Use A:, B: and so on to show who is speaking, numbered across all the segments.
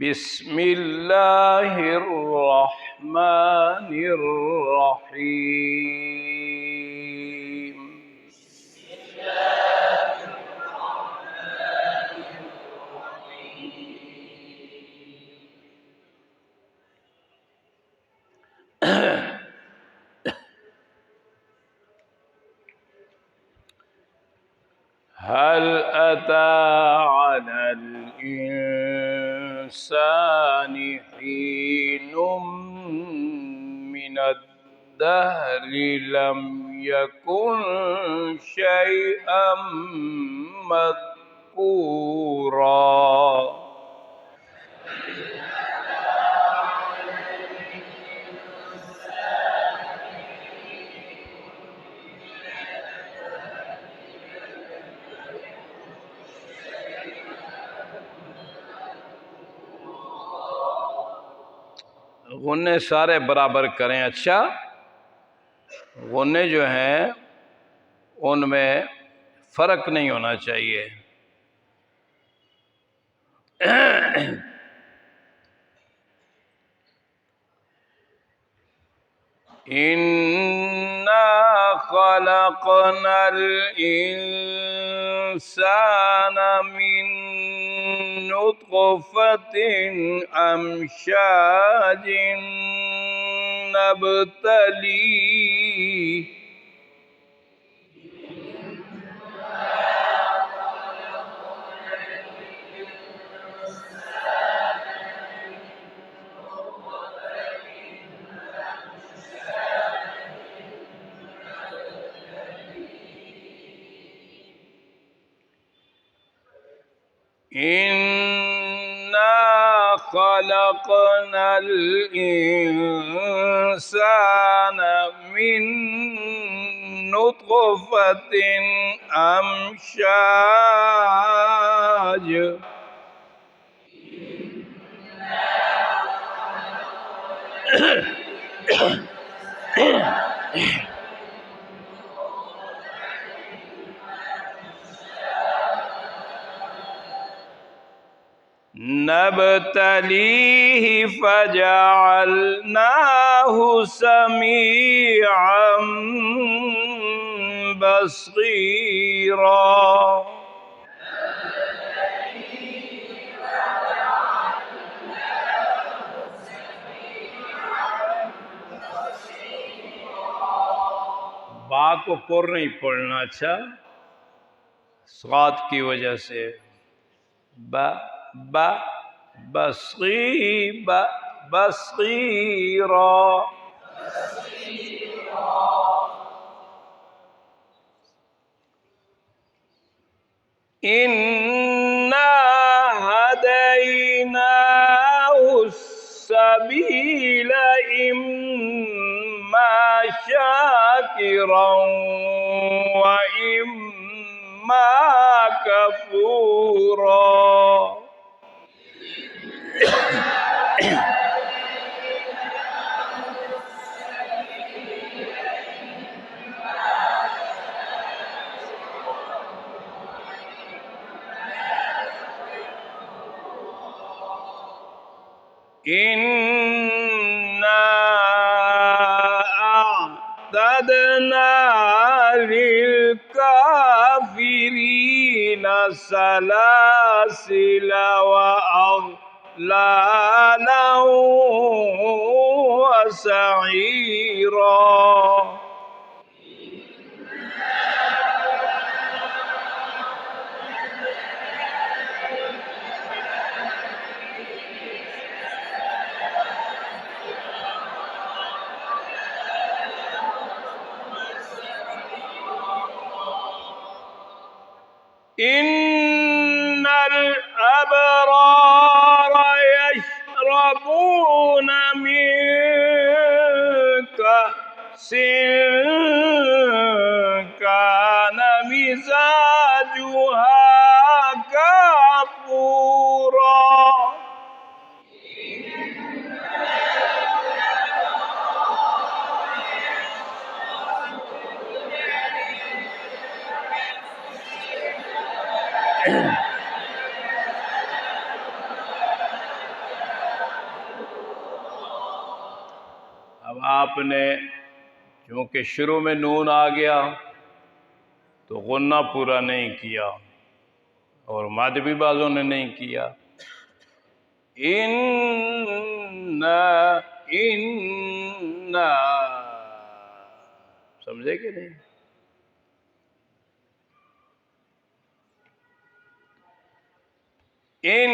A: بسم الله الرحمن الرحيم. هل أتى على الإنسان حين من الدهر لم يكن شيئا مذكورا. गुन्ने सारे बराबर करें। अच्छा, गुन्ने जो हैं उनमें फर्क नहीं होना चाहिए। इन्ना खलक़नल इंसान मिन नुत्फ़तिन अमशाजिन नब्तली। इन्ना खलक़नल इंसान मिन नुत्फ़तिन अमशाज। नब्तलीहि फजअलनाहु समीअन बसीरा। बा को पुर नहीं पढ़ना। अच्छा, स्वाद की वजह से ब ब बसी ब बसीरा। इन्ना हदैनाहु सबीला इम्मा शाकिरन व इम्मा कफूरा। इन्ना अअतदना लिलकाफिरीन सलासिला व अग़लाला व सईरा। इन्नल अबरार यशरबून मिन कअसिन कान मिज़ाजुहा काफूरा। आपने क्योंकि शुरू में नून आ गया तो गुन्ना पूरा नहीं किया और मद भी बाजों ने नहीं किया। इन्ना इन्ना, समझे कि नहीं? इन्नल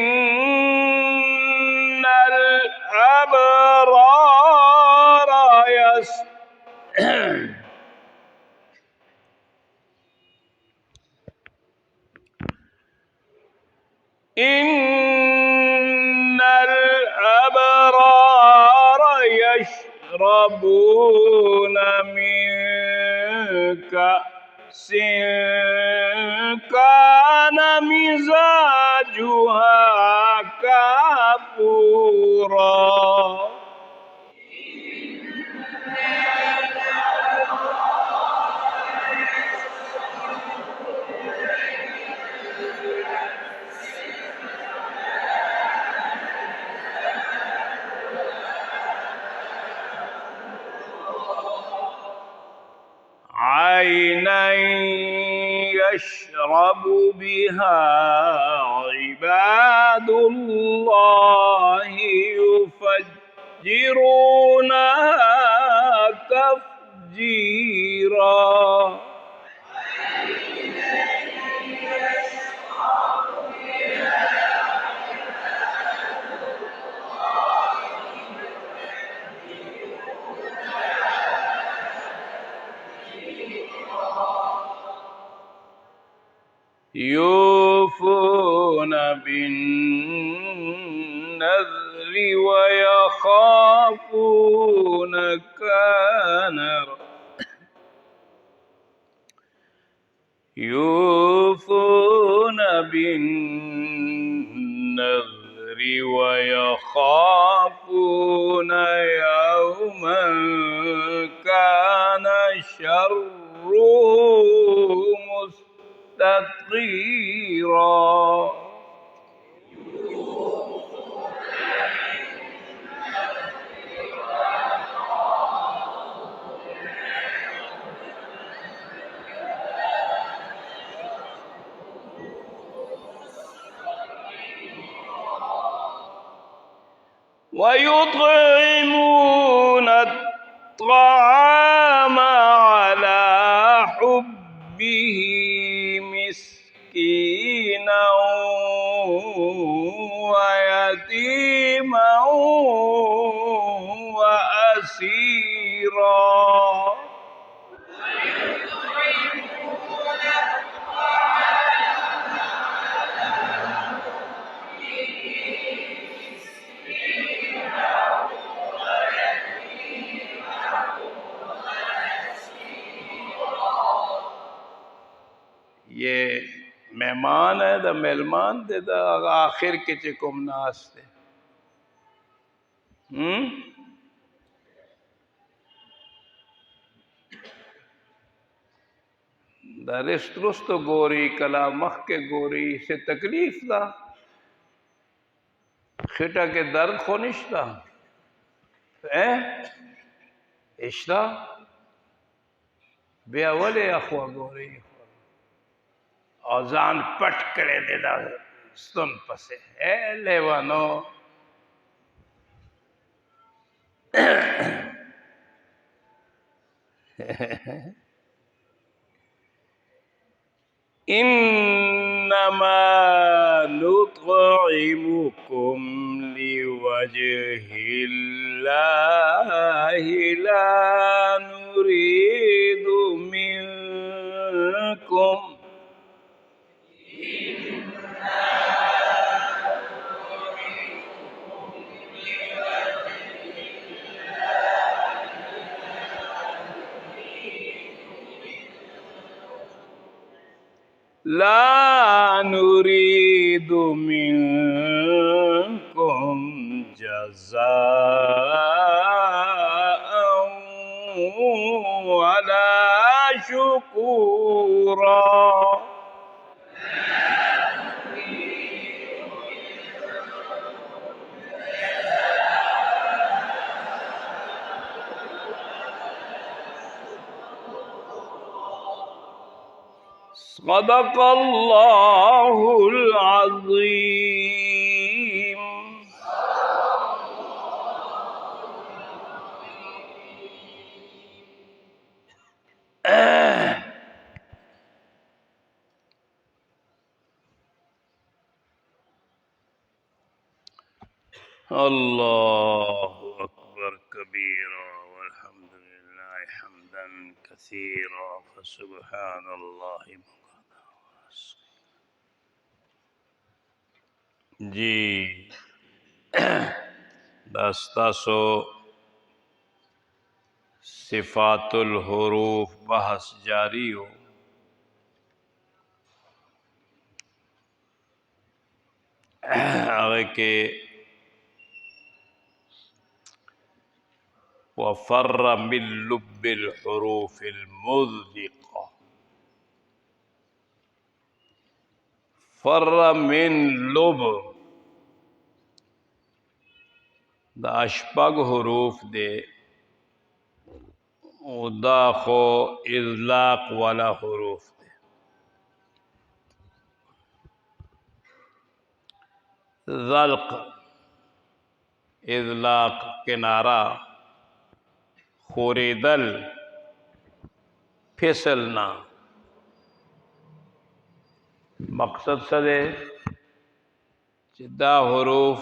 A: अबरार यस इन्नल अबरार यशरबून मिन कअसिन कान मिजाजुहा काफूरा। عينا يشرب بها عباد الله يفجرونها تفجيرا। يوفون بالنذر ويخافون يوفون بالنذر ويخافون يوما كان شره مستطيرا۔ ويطعمون الطعام على حبه مسكينا ويتيما وأسيرا۔ ये मेहमान है द मेहमान दे द आखिर के चिकुम नास्ते द रिस्त गोरी कला मख के गोरी से तकलीफ दा खिटा के दर्द खोनिश्ता इश्ता बेअवले अखवा गोरी औजान पट करे देदा सुन पसे है लेवानो। इन्नमा नुत्इमुकुम लिवजहिल्लाहि ला नुरीदु मिनकुम ला नुरीदु मिनकुम जज़ाअन वला शुकूरा। सदक़ल्लाहुल अज़ीम। अल्लाहु अकबर कबीरा वल्हम्दुलिल्लाहि हम्दन कसीरा फसुब्हानल्लाहि बुक़रा। जी दस्तासो सिफ़ातुल हुरूफ बहस जारी हो। आगे के वफ़र्र मिन लुब्बिल हुरूफिल मुज़्दिक़ा, फ़र्र मिन लुब द अशपग हुरूफ दे उदा खो इज़लाक़ वाला हुरूफ दे। ज़ल्क़ इज़लाक़ किनारा, खुरीदल फिसलना। मकसद सदे चिदा हुरूफ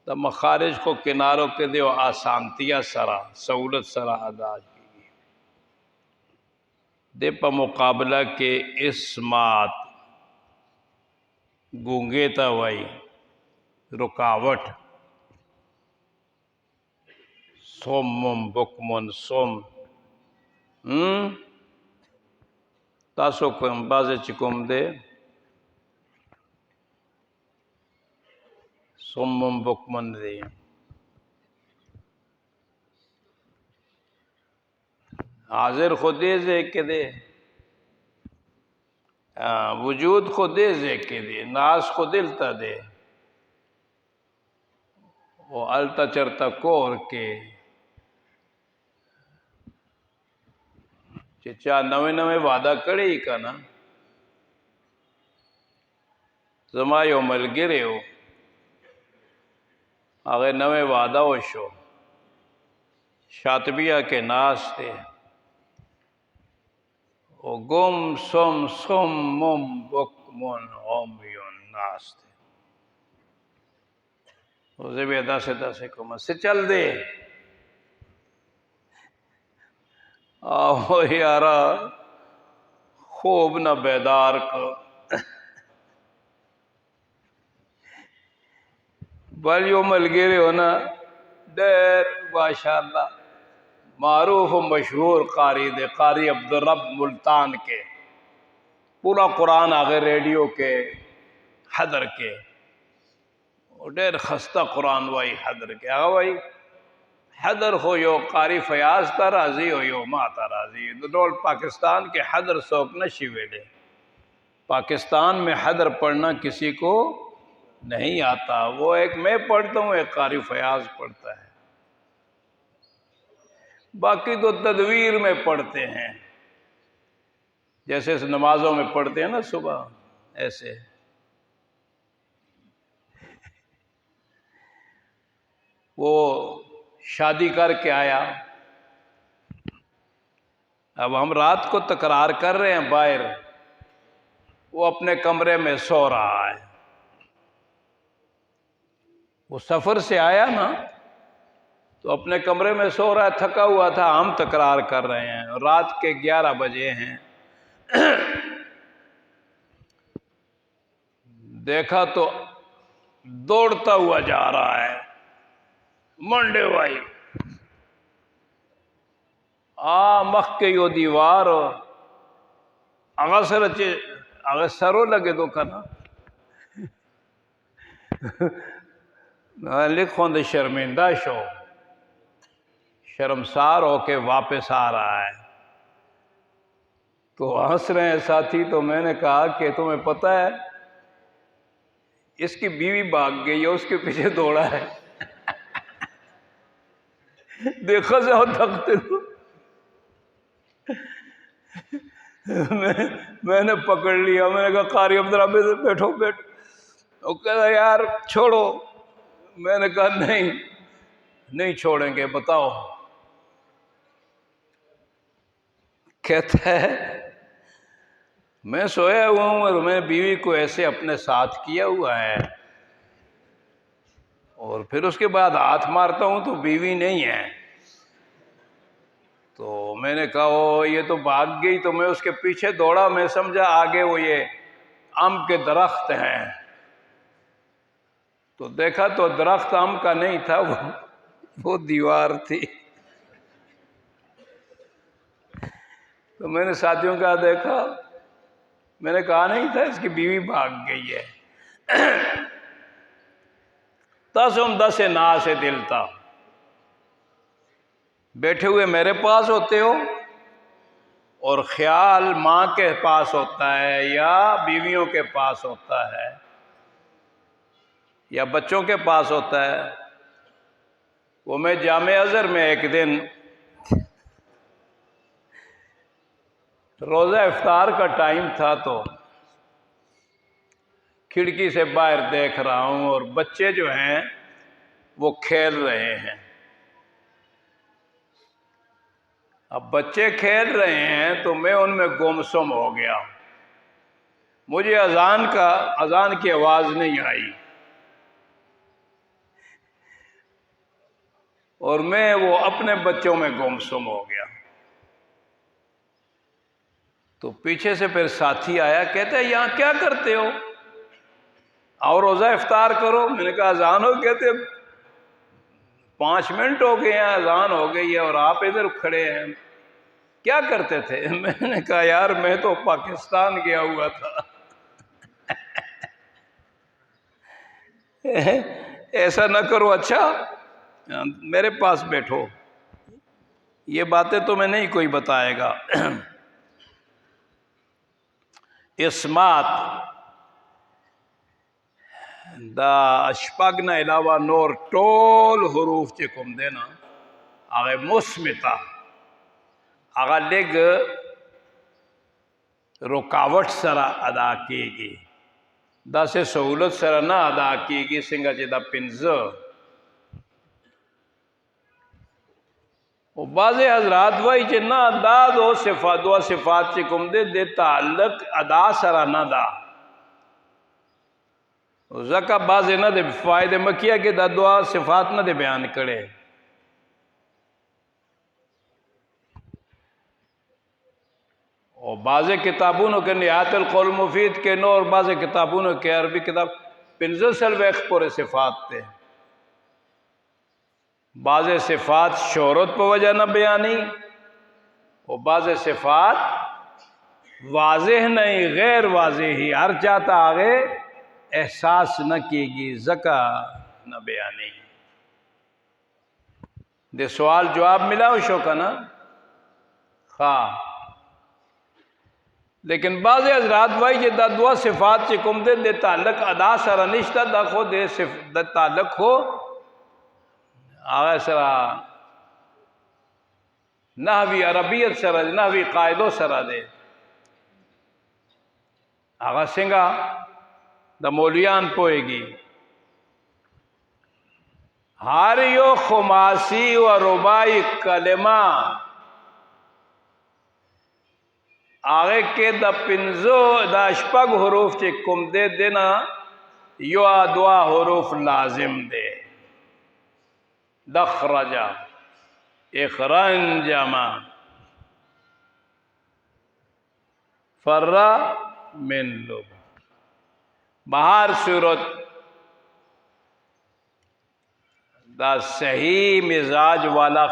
A: द मखारिज को किनारों के दे आसानतिया सरा सहूलत सरा अदा की दे पर मुकाबला के इसमात गूंगेता वही रुकावट सोम बुकमन सोम तासो कम बाजे चिकुम दे सोम बुकमन दे हाजिर खुदे जे के दे वजूद खुदे जे के दे नास खुदिल ता दे वो अलता चरता कोर के चिचा नवे नवे वादा करे ही का ना जमायो मलगिरे हो आगे नवे वादा हो शो शातबिया के नास थे ओ गुम सुम सुम मुम बुकमुन ओमियुन नास थे उसे भी अदा से कम से चल दे आओ यारा खूब न बेदार को बलियो मलगिरे हो ना देर माशाअल्लाह मारूफ मशहूर कारी दे कारी अब्दुर्रब मुल्तान के पूरा कुरान आगे रेडियो के हदर के डेर खस्ता कुरान वाई हदर के आगा भाई हदर हो यो कारी फयाज ता राजी हो यो माता राजी दोल पाकिस्तान के हदर शौक न शिवेले पाकिस्तान में हदर पढ़ना किसी को नहीं आता। वो एक मैं पढ़ता हूँ एक कारी फयाज पढ़ता है बाकी तो तदवीर में पढ़ते हैं जैसे नमाजों में पढ़ते हैं ना सुबह ऐसे। वो शादी करके आया अब हम रात को तकरार कर रहे हैं बाहर वो अपने कमरे में सो रहा है। वो सफर से आया ना तो अपने कमरे में सो रहा है थका हुआ था हम तकरार कर रहे हैं रात के 11 बजे हैं। देखा तो दौड़ता हुआ जा रहा है मंडे भाई मख के यो दीवार अगर अचे अगर सरो लगे तो कना लिखो दे शर्मिंदा शो शर्मसार होके वापस आ रहा है तो हंस रहे हैं साथी। तो मैंने कहा कि तुम्हें पता है इसकी बीवी भाग गई है उसके पीछे दौड़ा है देखो जाओ थकते मैंने पकड़ लिया, मैंने कहा कारी अब्दुल बैठो बैठो। वो कह रहा यार छोड़ो। मैंने कहा नहीं नहीं छोड़ेंगे, बताओ। कहता है मैं सोया हुआ हूं और मैं बीवी को ऐसे अपने साथ किया हुआ है, और फिर उसके बाद हाथ मारता हूं तो बीवी नहीं है। तो मैंने कहा ओ ये तो भाग गई। तो मैं उसके पीछे दौड़ा, मैं समझा आगे वो ये आम के दरख्त हैं। तो देखा तो दरख्त आम का नहीं था, वो दीवार थी। तो मैंने साथियों का देखा, मैंने कहा नहीं था इसकी बीवी भाग गई है। तसम दस ना से दिल था, बैठे हुए मेरे पास होते हो और ख्याल माँ के पास होता है या बीवियों के पास होता है या बच्चों के पास होता है। वो मैं जामे अजहर में एक दिन रोज़ा इफ्तार का टाइम था, तो खिड़की से बाहर देख रहा हूं और बच्चे जो हैं वो खेल रहे हैं। अब बच्चे खेल रहे हैं तो मैं उनमें गुमसुम हो गया। मुझे अजान की आवाज नहीं आई और मैं वो अपने बच्चों में गुमसुम हो गया। तो पीछे से फिर साथी आया, कहते हैं यहां क्या करते हो, और रोजा इफ्तार करो। मैंने कहा अजान हो, कहते 5 मिनट हो गए हैं, अजान हो गई है और आप इधर खड़े हैं, क्या करते थे। मैंने कहा यार मैं तो पाकिस्तान गया हुआ था। ऐसा ना करो, अच्छा मेरे पास बैठो, ये बातें तो मैं नहीं कोई बताएगा। इस्मात दा अशपगना अलावा नोर टोल हरूफ चुम देना आगे मुस्मिता आगा लेग रुकावट सरा अदा कीगी, दा से सहूलत सरा ना अदा कीगी सिंगा जिदा पिंज। बाज़े हजरात वही चे ना दा दो सिफात चिकुम दे ताल्लुक अदा सरा ना दा जका बाज़े ना दे फायदे मकिया के दा दुआ सिफात ना दे बयान करे। और बाज़े किताबों के निहातल कौल मुफीद के नो और बाज़े किताबों के अरबी किताब पिंजल सलवेख पूरे सिफात थे। बाज़े सिफात शोहरत पर वजह न बयानी और बाज़े सिफात वाज़ेह नहीं गैर वाज़ेह ही, हर चाहता आगे एहसास न कीगी ज़का न बयानी। दे सवाल जवाब मिला उशो का ना खा। लेकिन बाज़ हजरात भाई जे दा दुआ सिफात से कुम दे ताल्लुक अदा सरा निश्ता दा खो दे ताल्लुक हो आगे सरा नहवी अरबियत सरा नहवी कायदो सरा दे आगा सिंगा द मौलियान पोएगी। हारियो खुमासी व रुबाई कलमा आगे के द पिंजो द अशपग हरूफ चे कुम दे देना यो दुआ हरूफ लाजिम दे दखरजा इखरंजमा फर्रा मिन लो। बाहर सूरत द सही मिजाज वाला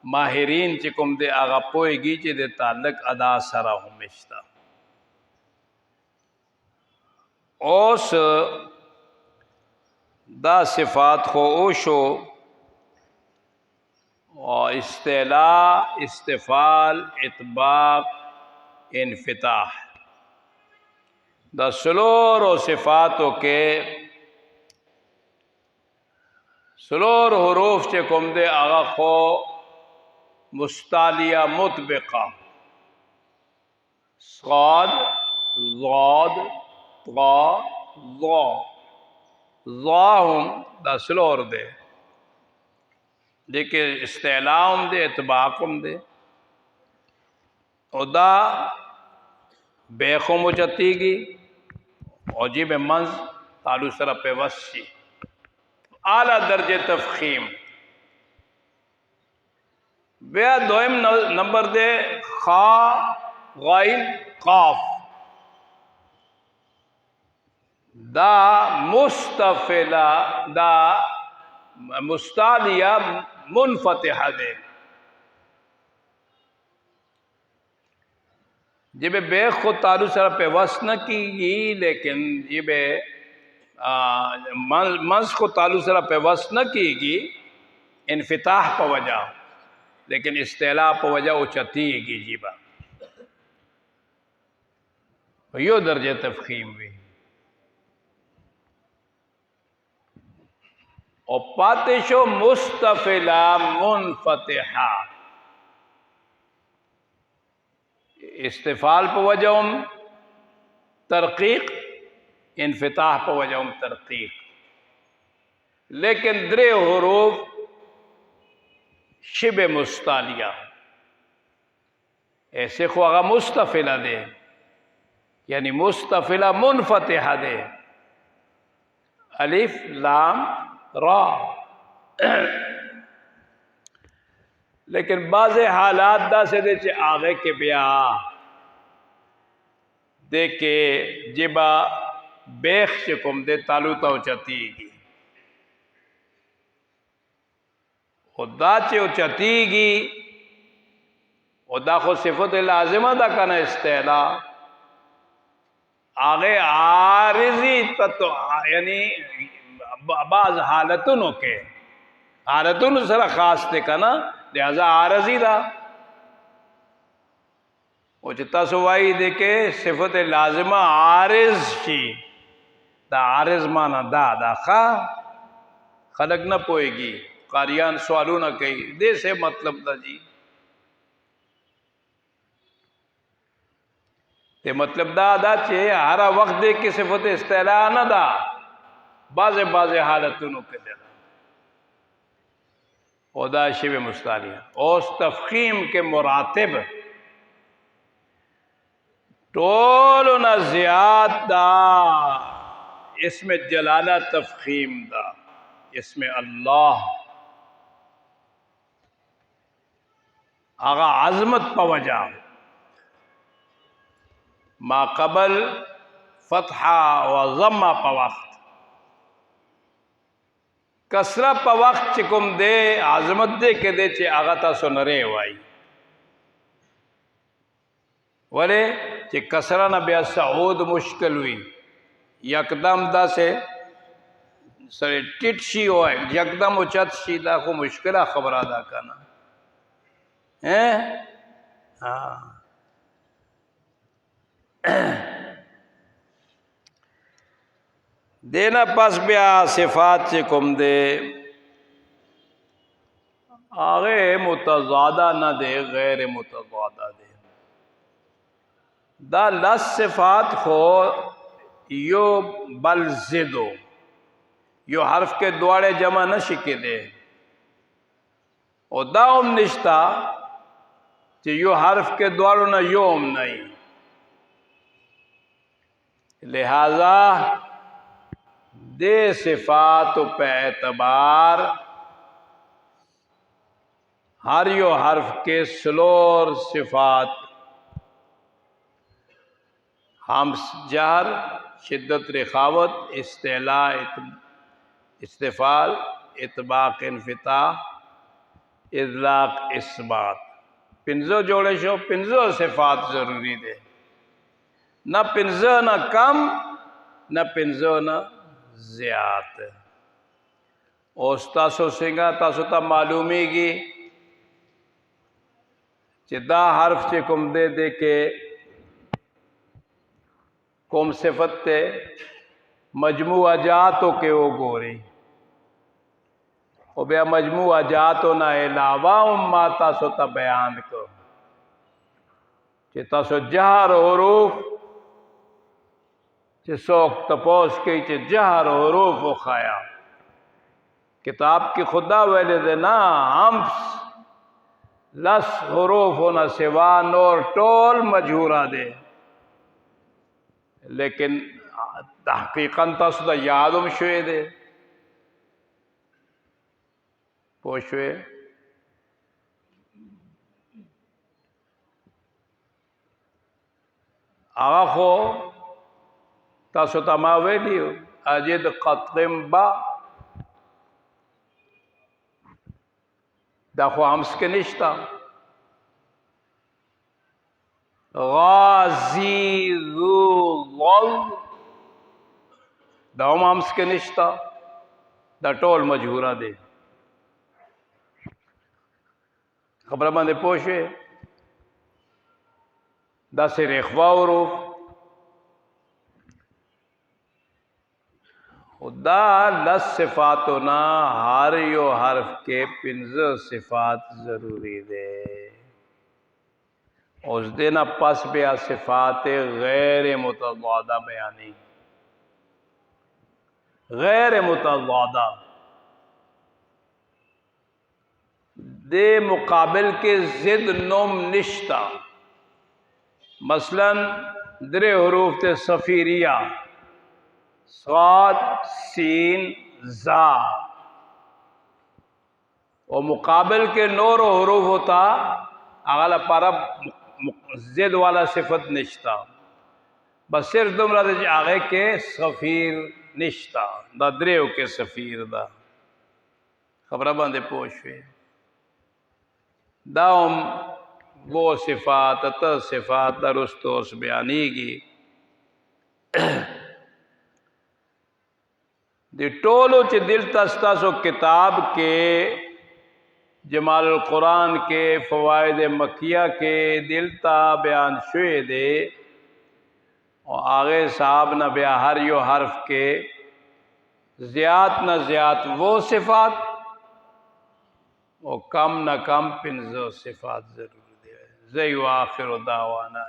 A: माहिरीन चिकुम दे आगा पोएगी चे दे ताल्लुक अदा सरा हमेशा ओस दा सिफात हो ओशो और इस्तेला इस्तिफाल इतबाक इनफिताह द सलोर और सिफातों के सलोर हरूफ चे कुम दे आगा खो मुस्तालिया मुतबिका साद ज़ाद ता ज़ा ज़ाहुम दा स्लोर दे जेके इस्तेलाम दे इतबाकुम दे उदा बेखुम चतीगी और जी में मंज तालु सर पे वसी आला दर्जे तफखीम बेया दोम नंबर दे खा गाइन काफ दा मुस्तफिला दा मुस्तालिया मुनफतिहा दे जिबे बेख को तालु सर पे वस न की लेकिन जिबे मंस को तालु सर पे वस न की इनफिताह पर वजह लेकिन इस्तेला पर वजह उचतीगी जीबा यो दर्जे तफखीम भी और पातिशो मुस्तफिला मुनफतिहा इस्तिफाल पर वजह तरकीक इनफिताह पर वजह तरकीक लेकिन द्रे हुरूफ शिब मुस्तालिया ऐसे को अगर मुस्तफिला दे यानी मुस्तफिला मुनफतिहा दे अलिफ लाम रा लेकिन बाज़े हालात दा से दे आगे के ब्या देखे जिबा बेख चकुम दे तालु तो चतीगी खुदा चे चतीगी खुदा को सिफत लाजिमा दा कना इस्तेला आगे आरिजी तत्व यानी बाज हालतुन के हालतुन सरा खास थे कना लिहाजा आरजी दा उचता सुवाई देके सिफत लाजिमा आरिज शी दा आरिज माना दा खा खलक न पोएगी कारियान सवालू न कही दे से मतलब दा जी ते मतलब दा चे हरा वक्त देख के सिफत इस्तेला न दा बाजे बाजे हालतुन के दे खुदा शिब मुस्तालिया और तफखीम के मुरातिब टोलो न ज़ियादा इसमें जलाला तफखीम दा इसमें अल्लाह आगा अजमत पवजा माकबल फतहा व ज़म्मा पवक्त कसरा पवक्त चिकुम दे आजमत दे के दे चे आगता सुनरे वाई वले चे कसरा न ब्या सऊद मुश्किल हुई यकदम दा से सरे टिट शी हो यकदम उचत शीदा को मुश्किल खबर अदा करना है हाँ देना पस ब्या सिफात से कुम दे आगे मुतज़ादा न दे गैर मुतज़ादा दे दा लस सिफात हो यो बल जिदो यो हर्फ के द्वारे जमा न शिके दे और दाम निश्ता कि यो हर्फ के द्वारों न योम नहीं लिहाजा दे सिफात पे एतबार हर यो हर्फ के स्लोर सिफात हम जहर शिद्दत रिखावत इस्तेला इस्तिफाल इतबाक इनफिता इज़लाक इसबात पिंजो जोड़े शो पिंजो सिफात जरूरी दे न पिंजो न कम न पिंजो न ज़्यात ओस्तासो सिंगा तासुता मालूमी की चिदा हर्फ चे कुम दे के कुम सिफत ते मजमुआ जातो के ओ गोरी ओ बया मजमुआ जातो ना अलावा माता सोता बयान को چې تاسو جهر حروف چې څوک تپوس کوي چې جهر حروف وخایا کتاب کی خدا ویلے دے نا ہم لس حروف ہونا سوا نور ٹول مجہورا دے لیکن تحقیقاً تاسو دا یادم شوئے دے پوشوئے آغا خو تاسو تماوے دیو اجد قطم با دا خو همس کے نشتا غازی ذو ظل دا هم همس کے نشتا دا ټول مجهورا دے خبر باندې پوښه دا سر اخوا حروف خدا لس صفاتنا ہر یو حرف کے پنز صفات ضروری دے اس دن پس بیا صفات غیر متضادہ بیانی غیر متضادہ دے مقابل کے ضد نوم نشتا مثلا درے حروف تے صفیریہ صاد سین زا اور مقابل کے نور و حروف ہوتا اغلا پارا زد والا صفت نشتا بس صرف دمرا دے آگے کے صفیر نشتا دا دریو کے صفیر دا خبرہ باندے پوشوے دا وہ صفات تا صفات دا رستوس بیانی گی دی ټولو چې دلته ستاسو کتاب کې جمال القرآن کې فوائد مکیہ کې دلته بیان شوی دی اور آگے صاحب نہ بیا ہر یو حرف کے زیاد نہ زیاد وہ صفات اور کم نہ کم پنزو صفات ضرور دے زی و آخر دعوانا